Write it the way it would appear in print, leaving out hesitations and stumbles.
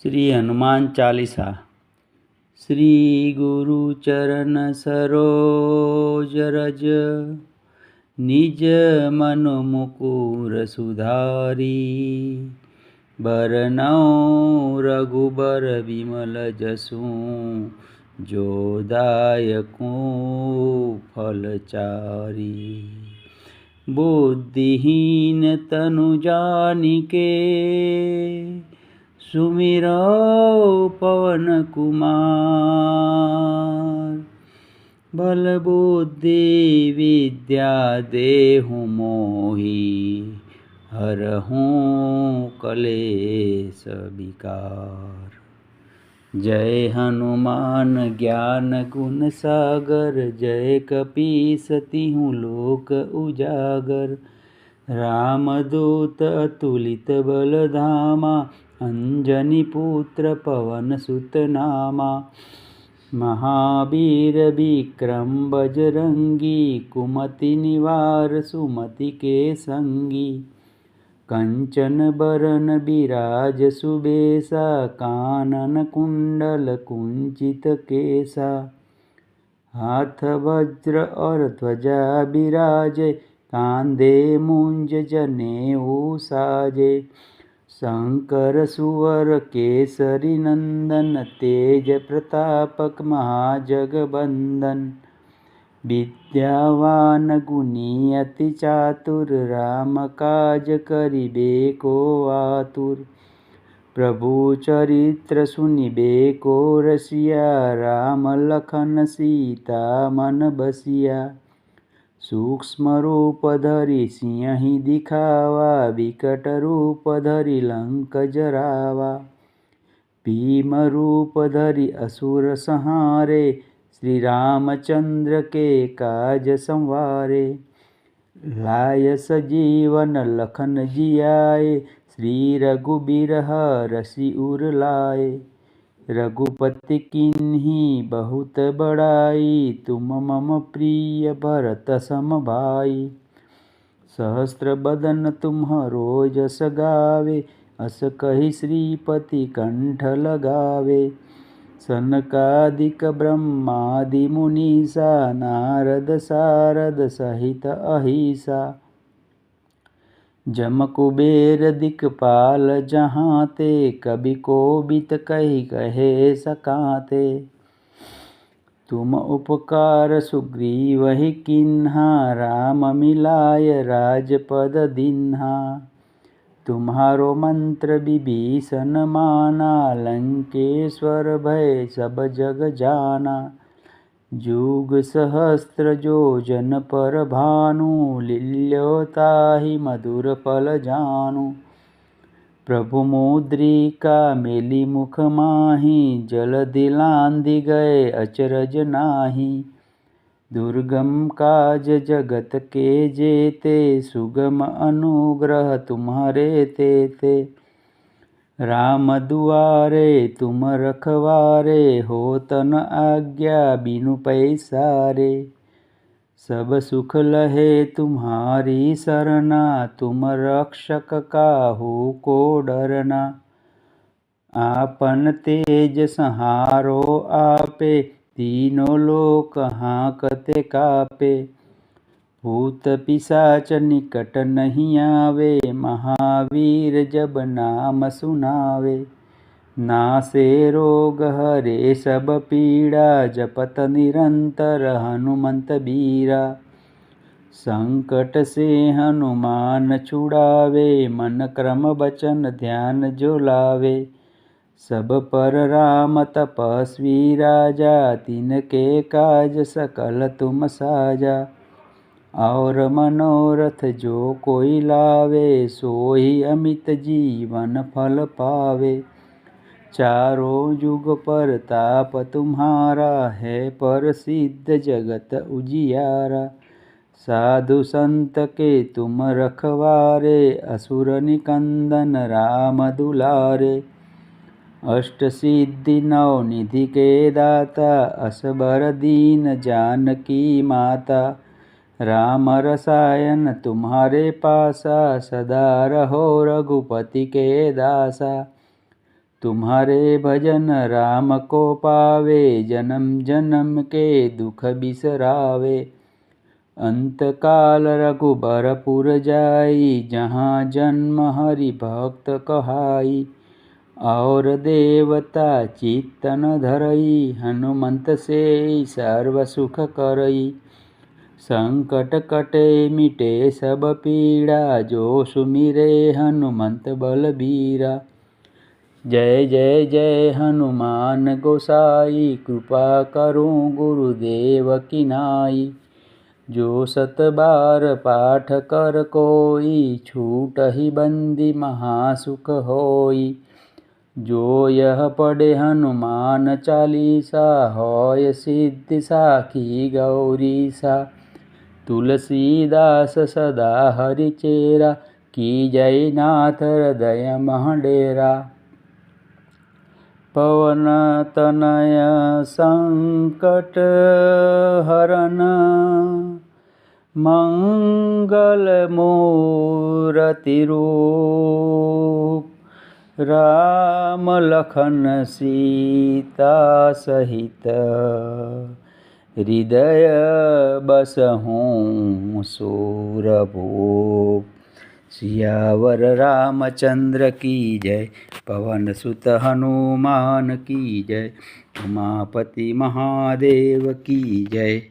श्री हनुमान चालीसा। श्री गुरु चरण सरोज रज, निज मन मुकुर सुधारी। बरनउँ रघुबर विमल जसु, जो दायकु फलचारी। बुद्धिहीन तनु जानिके, सुमिरौ पवन कुमार। बल बुद्धि विद्या देहु मोहि, हरहु कलेश विकार। जय हनुमान ज्ञान गुण सागर, जय कपीस तिहुँ लोक उजागर। रामदूत अतुलित बल धामा, अंजनी पुत्र पवन सुत नामा। महावीर विक्रम बजरंगी, कुमति निवार सुमति के संगी। कंचन बरन बिराज सुबेसा, कानन कुंडल कुंचित केसा। हाथ वज्र और ध्वजा बिराजे, कांधे मुंज जनेऊ साजे। शंकर सुवर केसरी नंदन, तेज प्रतापक महाजगबंदन। विद्यावान गुणी अति चातुर, राम काज करिबेको आतुर। प्रभु चरित्र सुनिबेको रसिया, राम लखन सीता मन बसिया। सूक्ष्म रूप धरि सियहि दिखावा, विकट रूप धरि लंक जरावा। भीम रूप धरि असुर संहारे, श्री रामचंद्र के काज संवारे। लाय सजीवन लखन जियाए, श्री रघुबीर हरषि उर लाए। रघुपति किन्ही बहुत बड़ाई, तुम मम प्रिय भरत सम भाई। सहस्र बदन तुम्हरो जस गावे, अस कहि श्रीपति कंठ लगावे। सनकादिक ब्रह्मादि मुनीसा, नारद सारद सहित अहिसा। जम कुबेर दिक्पाल जहांते, कबि कोबिद कहि कहे सकाते। तुम उपकार सुग्रीवहि कीन्हा, राम मिलाय राजपद दीन्हा। तुम्हारो मंत्र विभीषण माना, लंकेश्वर भय सब जग जाना। जुग सहस्त्र जो जन पर भानु, लील्यो ताहि मधुर फल जानु। प्रभु मुद्रिका मेली मुख माहि, जलधि लांघि गए अचरज नाहि। दुर्गम काज जगत के जेते, सुगम अनुग्रह तुम्हारे तेते। राम दुआरे तुम रखवारे, होत न आज्ञा बिनु पैसारे। सब सुख लहे तुम्हारी सरना, तुम रक्षक काहू को डरना। आपन तेज संहारो आपे, तीनों लोक हांकते कापे। भूत पिशाच निकट नहीं आवे, महावीर जब नाम सुनावे। नासे रोग हरे सब पीड़ा, जपत निरंतर हनुमंत बीरा। संकट से हनुमान छुड़ावे, मन क्रम बचन ध्यान जो लावे। सब पर राम तपस्वी राजा, तिनके काज सकल तुम साजा। और मनोरथ जो कोई लावे, सोई अमित जीवन फल पावे। चारों जुग परताप तुम्हारा, है प्रसिद्ध जगत उजियारा। साधु संत के तुम रखवारे, असुर निकंदन राम दुलारे। अष्ट सिद्धि नौ निधि के दाता, असबर दीन जानकी माता। राम रसायन तुम्हारे पासा, सदा रहो रघुपति के दासा। तुम्हारे भजन राम को पावे, जन्म जन्म के दुख बिसरावे। अंतकाल रघुबरपुर जाई, जहाँ जन्म हरि भक्त कहाई। और देवता चित्त न धरई, हनुमंत से सर्व सुख करई। संकट कटे मिटे सब पीड़ा, जो सुमिरे हनुमंत बलबीरा। जय जय जय हनुमान गोसाई, कृपा करो गुरुदेव की नाई। जो 7 बार पाठ कर कोई, छूटहि बंदी महासुख होई। जो यह पढ़े हनुमान चालीसा, होय सिद्धि साखी गौरीसा। तुलसीदास सदा हरिचेरा, की जय नाथ हृदय मह डेरा। पवन तनय संकट हरन, मंगल मूरति रूप। राम लखन सीता सहित, हृदय बसहु सूरभूप। सियावर रामचंद्र की जय, पवन सुत हनुमान की जय। उमापति महादेव की जय।